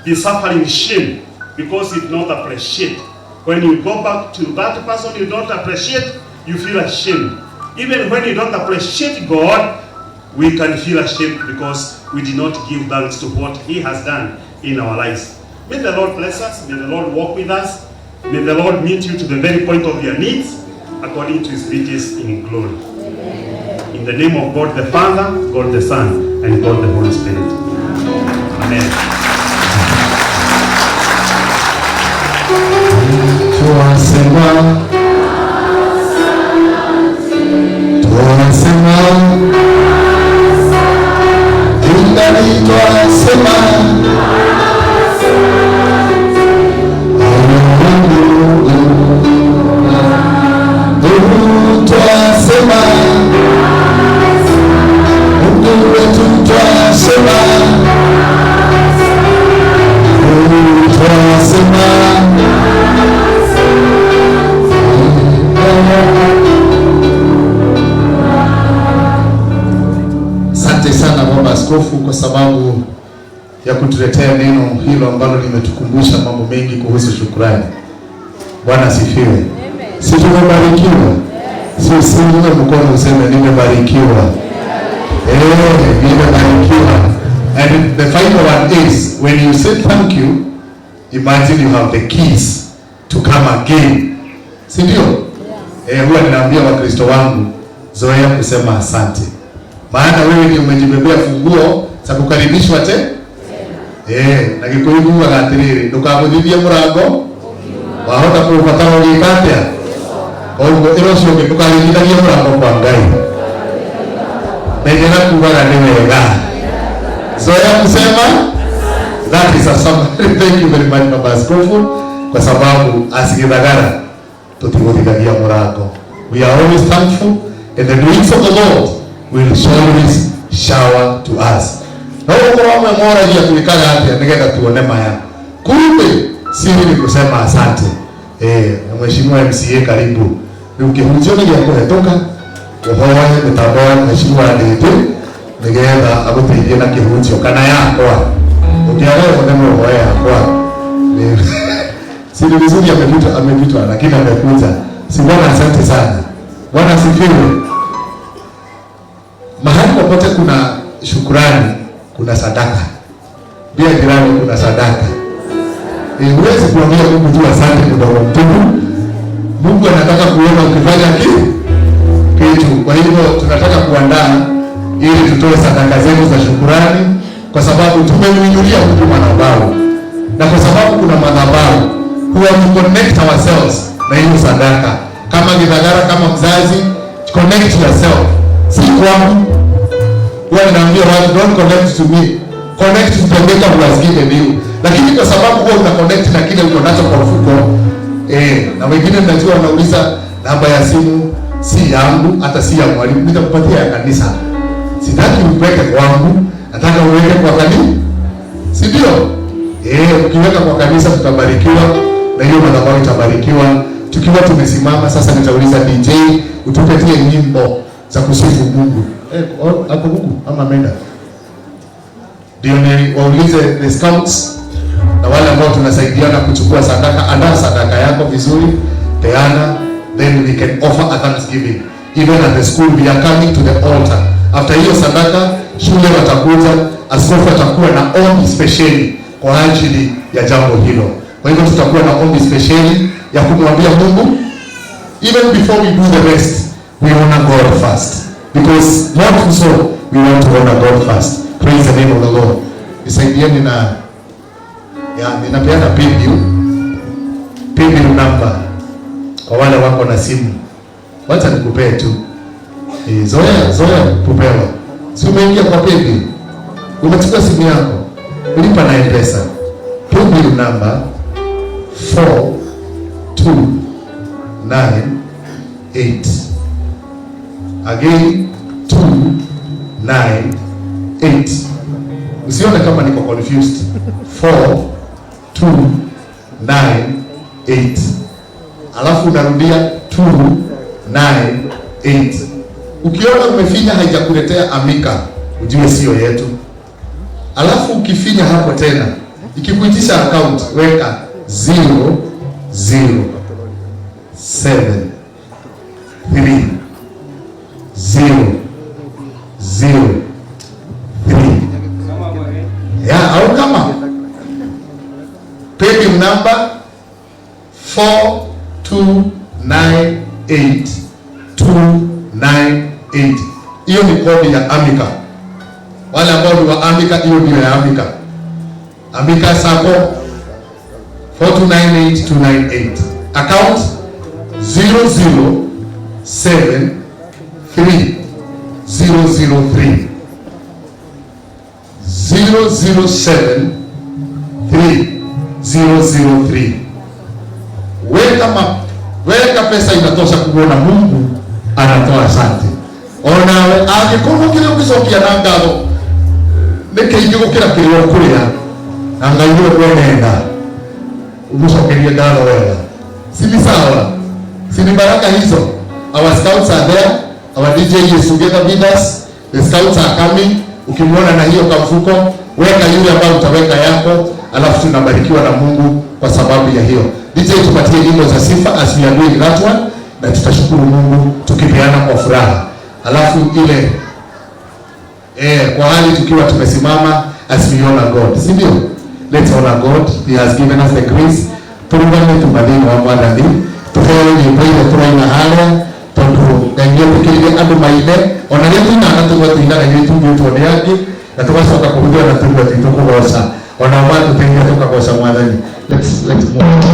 be suffering shame because you don't appreciate. When you go back to that person you don't appreciate, you feel ashamed. Even when you don't appreciate God, we can feel ashamed because we did not give thanks to what He has done in our lives. May the Lord bless us. May the Lord walk with us. May the Lord meet you to the very point of your needs according to His riches in glory. In the name of God the Father, God the Son, and God the Holy Spirit. Amen.
Asante sana Baba Askofu kwa sababu ya kutuletea neno hilo ambalo limetukumbusha mambo mengi kuhusu shukrani. Bwana asifiwe. Si tumebarikiwa? Si mkono useme nimebarikiwa. Nimebarikiwa. And the final one is, when you say thank you, imagine you have the keys to come again. Si ndio? Huwa ninaambia Wakristo wangu, zoea kusema asante. Maana wewe ndio umejibebea funguo za kukaribishwa tena. Na gikuyu agatiriri ndukamuthithie murango wahota kubatara gikatia. Oguo irocio ndukarithagia murango kwa Ngai. Menyera kugaga ni wega. Zoea kusema that is a summary. Thank you very much Baba Askofu kwa sababu asigithagara tutigutithagia murango. We are always thankful, and the grace of the Lord will always shower to us. Na uko mwa mora ya kulikaga hapa nigetha tuone maya. Kumbe siri ni kusema asante. Mheshimiwa MCA karibu. Ukihujio ni ya kuhetoka. Uhoye mtaboa mheshimiwa ndete. Nigetha aguteithie na kihujio kana yakwa. Ukiarewa ndio uhoye yakwa. Siri vizuri amepitwa lakini amekuja. Si Bwana asante sana. Bwana asifiwe. Mahali popote kuna shukrani, kuna sadaka. Bila jirani kuna sadaka. Huwezi kuambia Mungu tu asante kidogo mtupu. Mungu anataka kuona ukifanya kitu. kitu. Kwa hivyo tunataka kuandaa ili tutoe sadaka zetu za shukurani, kwa sababu tumemwinulia huyu madhabahu, na kwa sababu kuna madhabahu huwa we connect ourselves na hiyo sadaka. Kama Githagara, kama mzazi, connect yourself. Si kwangu. Huwa ninaambia watu, don't connect to me, connect to the maker who has given you. Lakini kwa sababu huwa una connect na kile uko nacho kwa mfuko, na wengine mnajua wanauliza namba ya simu si yangu, hata si ya mwalimu, nitakupatia ya kanisa. Sitaki uweke kwangu, nataka uweke kwa kanisa. Si ndio? Ukiweka kwa kanisa tutabarikiwa na hiyo madhabahu itabarikiwa. Tukiwa tumesimama sasa, nitauliza DJ utupatie nyimbo za kusifu Mungu. Hapo Mungu ama ameenda. Ndio ni waulize the scouts na wale ambao tunasaidiana kuchukua sadaka. Andaa sadaka yako vizuri, peana, then we can offer a thanksgiving. Even at the school we are coming to the altar. After hiyo sadaka, shule watakuja, askofu atakuwa na ombi speciali kwa ajili ya jambo hilo. Kwa hivyo tutakuwa na ombi speciali ya kumwambia Mungu. Even before we do the rest, we honor God first. Because more than so, we want to honor God first. Praise the name of the Lord. Nisaidieni na ninapeana PayBill number kwa wale wako na simu. Wacha nikupee tu. Zoea kupewa. Si umeingia kwa PayBill, umechukua simu yako, ulipa na M-Pesa. PayBill number 4298. Again 298. Usione kama niko confused. 4298. Alafu unarudia 298. Ukiona umefinya haijakuletea Amika, ujue sio yetu. Alafu ukifinya hapo tena, ikikuitisha account, weka 0073003. Au kama PayBill number 4298298. Hiyo ni kodi ya Amika. Wale ambao ni wa Amika, hiyo ndio ya Amika. Amika Sacco 4298298. Account 0073003. 0073003. Weka pesa inatosha kuona Mungu anatoa. Asante. Onawe angĩkorwo kile ũgĩcokia na ngatho nĩkĩingĩ gũkĩra kĩrĩa ũkũrĩa na Ngai ũyũ nenda ũmũcokerie ngatho wega. Si ni sawa? Si ni baraka hizo? Our scouts are there, our DJ is together with us, the scouts are coming. Ukimwona na hiyo kamfuko, weka yule ambao utaweka yako, alafu tunabarikiwa na Mungu kwa sababu ya hiyo. DJ tupatie nyimbo za sifa as we are doing that one, na tutashukuru Mungu tukipeana kwa furaha. Alafu ile kwa hali tukiwa tumesimama as we honor God. Si ndio? Let's honor God. He has given us the grace. Turungane tumadini wa mwadani. Tuhewe nyimbo ile turaina hale. Tondu ngaiyo tukirige andu maine. Ona yetu na tuwa tuingana yetu tuone yake. Na tukasoka kuhudua na tuwa tukugosa. Ona watu tengia tukagosa mwadani. Let's move.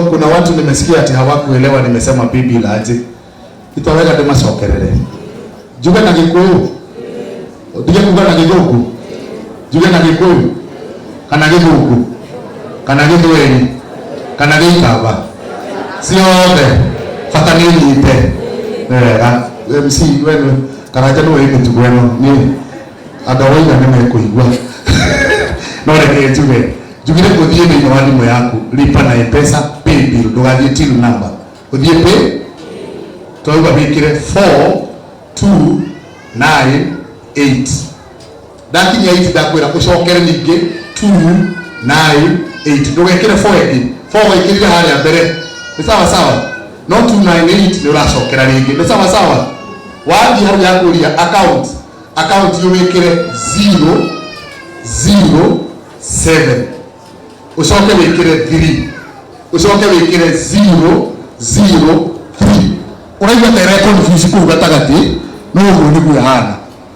kuna watu nimesikia ati hawakuelewa nimesema Biblia aje. Itaweka dema sokerere. Juga na Gikuyu. Dige kuga na Gikuyu. Juga na Gikuyu. Kana Gikuyu. Kana Githweri. Kana Gikamba. Siothe. Fatani nyite. MC wenu karaja no ime tugweno ni adawaida nimekuigwa. No reke juge. Jugire kuthie ni mwalimu yaku lipa na M-Pesa pay bill ndugathie till number. Uthie pay toiga bikire 4298. Dakinya 8 dakwira ucokere ningi 298 ndugekire 4 igi 4 ikirire haria mbere. Ni sawa sawa. No 298 ni uracokera ringi. Ni sawa sawa. Wathi haru ya kuria account yuwikire 007 ucoke wikire 3 ucoke wikire 003 uraigua ta ire confuse kuu gatagati no uguo niguo hana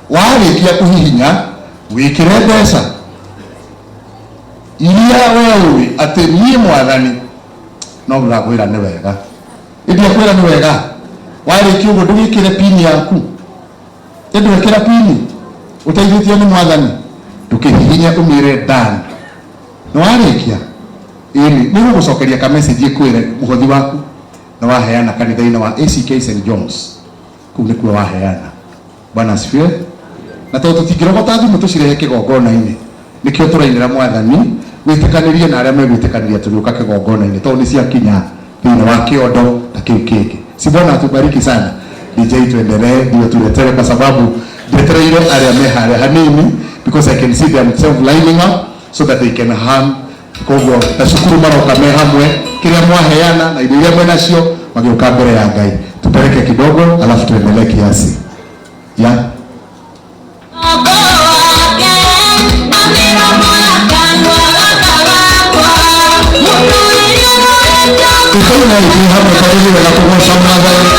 warikia kuhihinya wikire mbeca iria wewe ati nie mwathani no ndakwira ni wega ndia kwira ni wega warikia uguo ndugikire pin yaku ndu wekira pin uteithitio ni mwathani tukihihinya umire done no warikia ini ni gucokeria ka message ikwire muhothi waku na waheana kanitha-ini wa ACK St John's kuu ni kuo waheana. Bwana asifiwe. Na tondu tutingirogota thimu tucirehe kigongona-ini nikio turainira mwathani witikanirie na aria megwitikaniria turiuka kigongona-ini tondu ni cia kinya thini wa kiondo na kiu kingi. Si Bwana atubariki sana. DJ tuendelee ndio tuletere kwa sababu ndetereire aria mehare hanini because I can see themselves lining up so that they can harm. Koguo tashukuru maroka me hamwe kiria mwaheana na iria mwe nacio mageuka mbere ya Ngai. Tupeleke kidogo alafu tuendelee kiasi. Ya Tukuna hivi hapa karibu na kuosha mwadhani.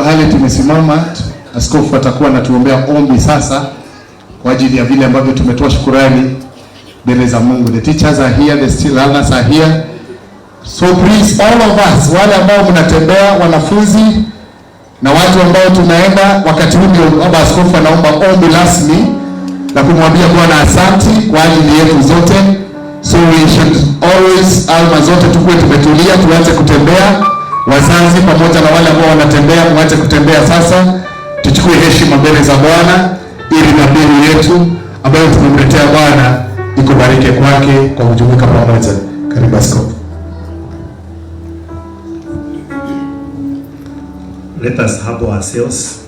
mahali tumesimama, askofu atakuwa anatuombea ombi sasa kwa ajili ya vile ambavyo tumetoa shukurani mbele za Mungu. The teachers are here, the still learners are here. So please all of us, wale ambao mnatembea, wanafunzi na watu ambao tunaenda, wakati huu ndio baba askofu anaomba ombi rasmi na kumwambia Bwana asante kwa ajili yetu zote. So we should always, alma zote tukue tumetulia, tuanze kutembea. Wazazi pamoja na wale ambao wanatembea, muache kutembea sasa. Tuchukue heshima mbele za Bwana ili nabii yetu ambayo tumemletea Bwana ikubarike kwake kwa kujumuika pamoja. Karibu askofu.
Let us humble ourselves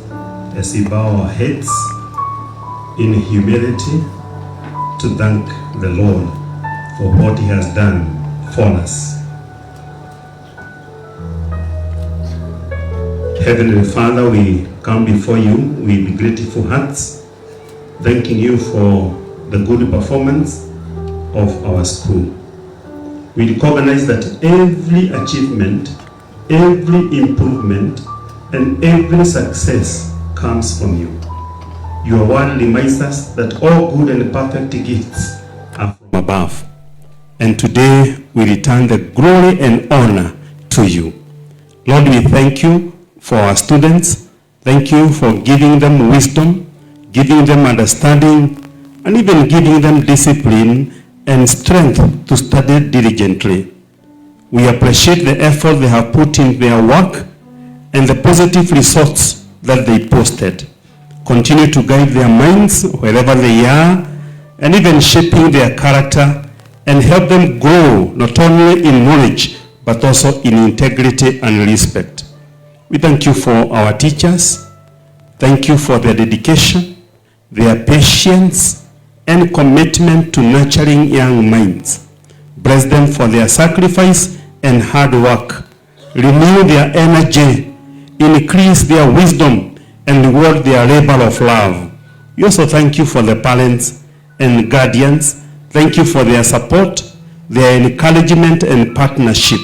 as we bow our heads in humility to thank the Lord for what He has done for us. Heavenly Father, we come before you with grateful hearts, thanking you for the good performance of our school. We recognize that every achievement, every improvement, and every success comes from you. Your word reminds us that all good and perfect gifts are from above. And today we return the glory and honor to you. Lord, we thank you for our students. Thank you for giving them wisdom, giving them understanding, and even giving them discipline and strength to study diligently. We appreciate the effort they have put in their work and the positive results that they posted. Continue to guide their minds wherever they are, and even shaping their character, and help them grow not only in knowledge but also in integrity and respect. We thank you for our teachers. Thank you for their dedication, their patience, and commitment to nurturing young minds. Bless them for their sacrifice and hard work. Renew their energy, increase their wisdom, and reward their labor of love. We also thank you for the parents and guardians. Thank you for their support, their encouragement and partnership,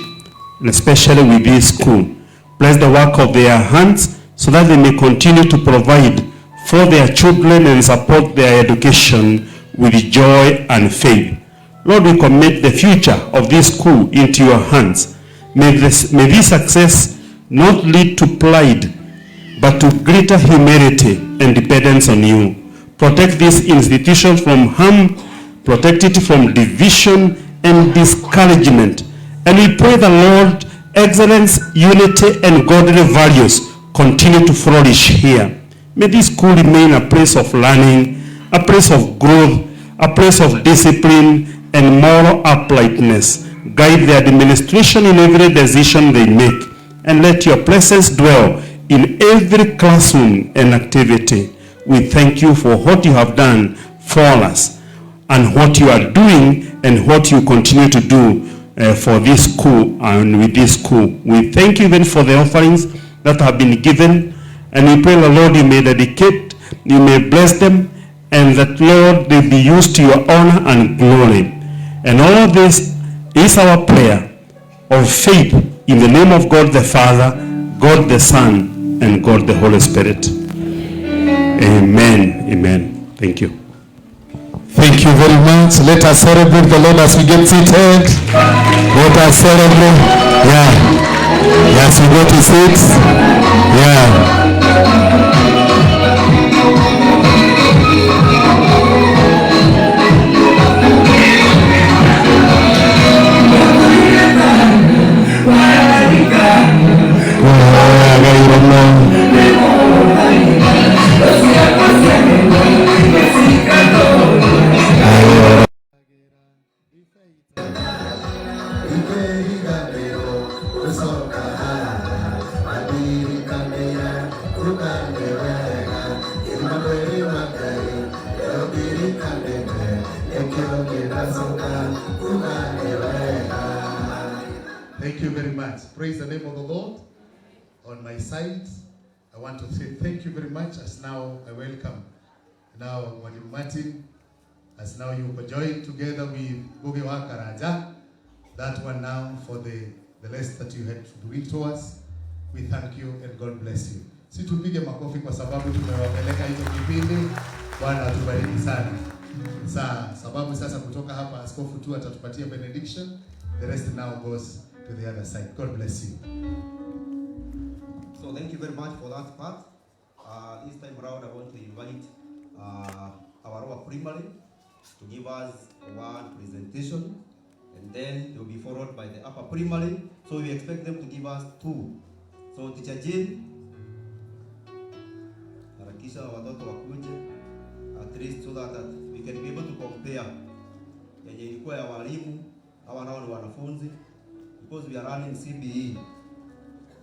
and especially with this school. Bless the work of their hands so that they may continue to provide for their children and support their education with joy and faith. Lord, we commit the future of this school into your hands. May this success not lead to pride, but to greater humility and dependence on you. Protect this institution from harm, protect it from division and discouragement. And we pray the Lord, excellence, unity, and godly values continue to flourish here. May this school remain a place of learning, a place of growth, a place of discipline and moral uprightness. Guide their administration in every decision they make, and let your presence dwell in every classroom and activity. We thank you for what you have done for us, and what you are doing, and what you continue to do for this school and with this school. We thank you even for the offerings that have been given, and we pray, the Lord, you may dedicate, you may bless them, and that, Lord, they be used to your honor and glory. And all this is our prayer of faith in the name of God the Father, God the Son, and God the Holy Spirit. Amen. Amen. Thank you.
Thank you very much. Let us celebrate the Lord as we get seated. Let us celebrate. Yeah. Yes, we go to seats. Yeah. Thank you very much. Praise the name of the Lord. On my side, I want to say thank you very much, as now I welcome now Mwalimu Martin, as now you join together with Ngugi wa Karaja, that one now for the list that you had to read to us. We thank you and God bless you. Si tupige makofi kwa sababu tumewapeleka hicho kipindi. Bwana atubariki sana. Sababu sasa kutoka hapa askofu tu atatupatia benediction. The rest now goes to the other side. God bless you.
So thank you very much for that part. This time around I want to invite our lower primary to give us one presentation, and then it will be followed by the upper primary. So we expect them to give us 2. So Teacher Jane, harakisha watoto wakuje at least so that we can be able to compare yenye ilikuwa ya walimu hawa nao ni wanafunzi, because we are running CBE,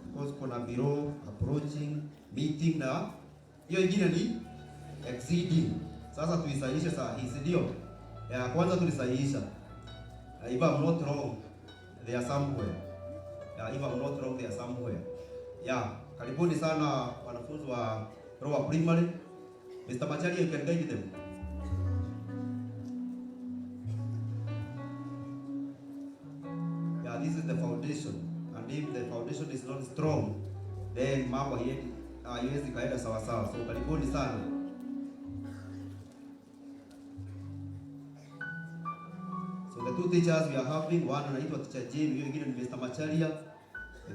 because kuna bureau approaching meeting na hiyo ingine ni exceeding. Sasa tuisahihishe saa hizi ndio ya kwanza tulisahihisha. If I'm not wrong, they are somewhere. If I'm not wrong, they are somewhere. Karibuni sana wanafunzi wa lower primary. Mr. Macharia, you can guide them. This is the foundation. And if the foundation is not strong, then mambo haiwezi kaenda sawa sawa. So karibuni sana. So the 2 teachers we are having, one anaitwa Teacher Jane, huyo mwingine ni Mr. Macharia.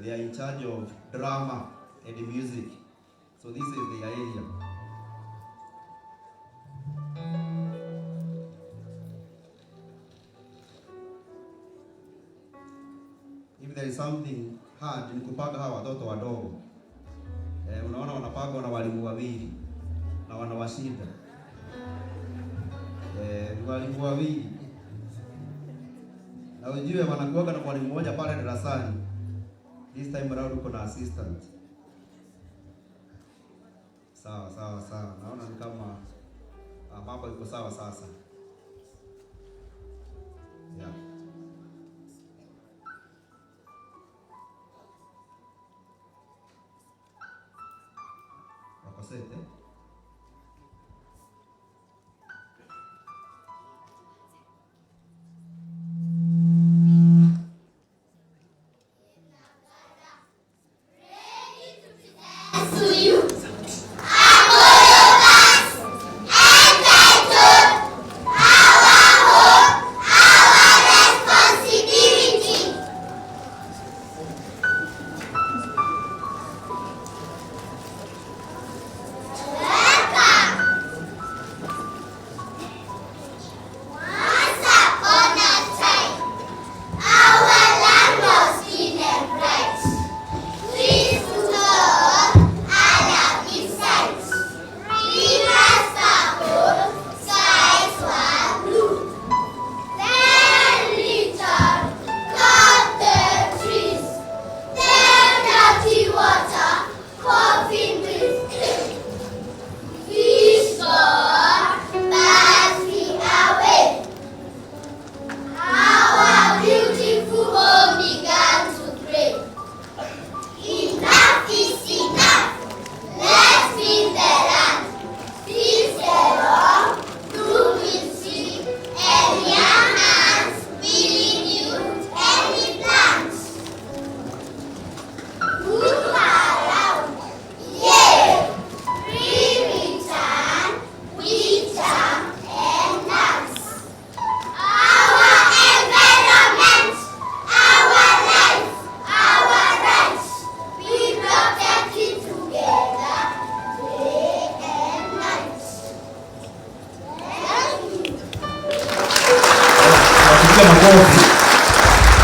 They are in charge of drama and music. So this is their area. If there is something hard, ni kupanga hawa watoto wadogo. Unaona wanapangwa na walimu wawili na wanawashinda. Ni walimu wawili. Na ujue wanakuwa na mwalimu mmoja pale darasani. This time around uko na assistant. Sawa. Naona ni kama mambo iko sawa sasa. Wako set,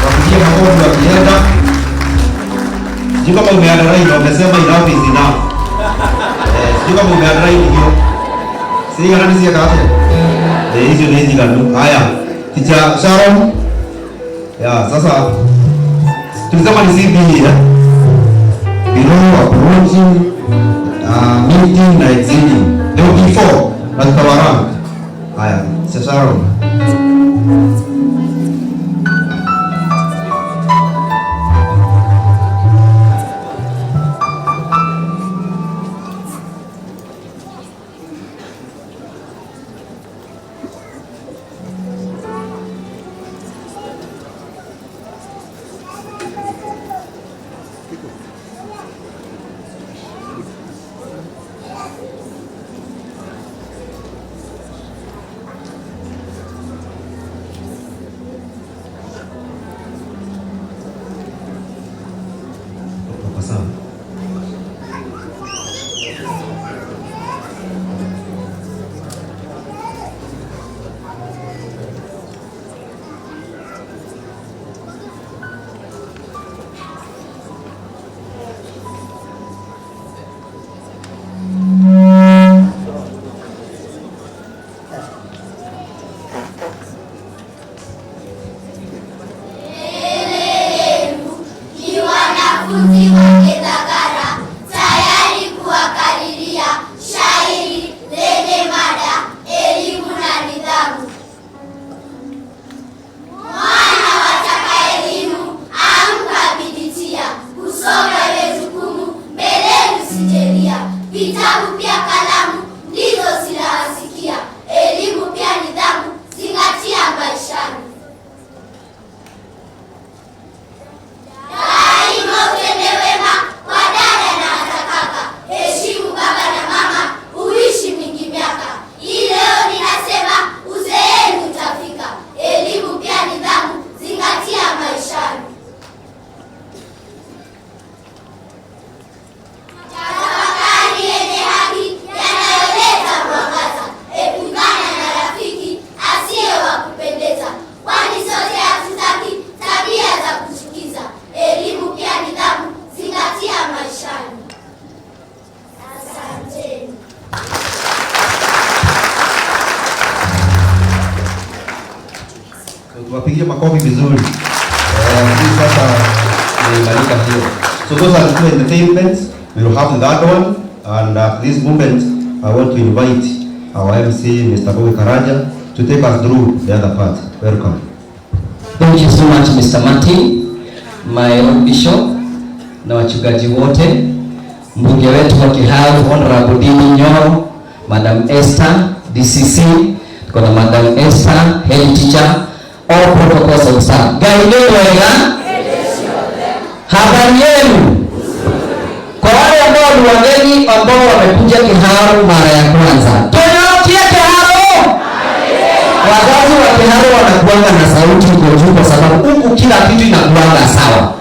wapigie makofi wakienda. Sijui kama umeandalai, wamesema enough is enough. Sijui kama umeandalai hiyo. Sisi kanani sisi kaate. Hizo ni hizi kanu. Haya. Teacher Sharon. Sasa tulisema ni CBE below approaching meeting na exceeding. Leo before na tutawarana. Haya, Teacher Sharon. makofi vizuri. Hii sasa imebalika hiyo. So those are the two entertainments. We will have that one, and this moment I want to invite our MC, Mr. Bowie Karaja, to take us through the other part. Welcome.
Thank you so much, Mr. Martin, my own bishop, na wachungaji wote, mbunge wetu wa Kiharu, Honorable Dini Nyoro, Madam Esther, DCC, tuko na Madam Esther, head teacher, all protocols observed. Gaileo wega? Habari yenu? Kwa wale ambao ni wageni ambao wamekuja Kiharu mara ya kwanza, tunawachia Kiharu. Wazazi wa Kiharu wanakuanga na sauti iko juu kwa sababu huku kila kitu inakuanga sawa.